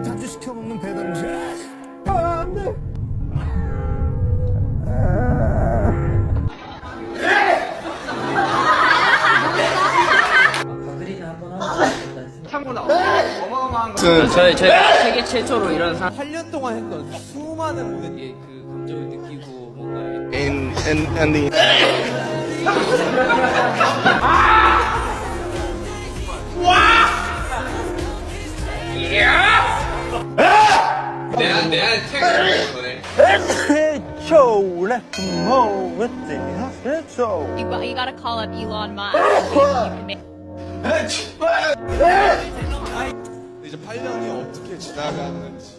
자주 시켜 먹는 배달 음식. 아, 안 돼. 제가 세계 최초로 이런 사 8년 동안 했던 수많은 모든 그 감정을 느끼고 뭔가 And the 내 책을 보내. You gotta call up Elon Musk. You can make 이제 8년이 어떻게 지나가는지.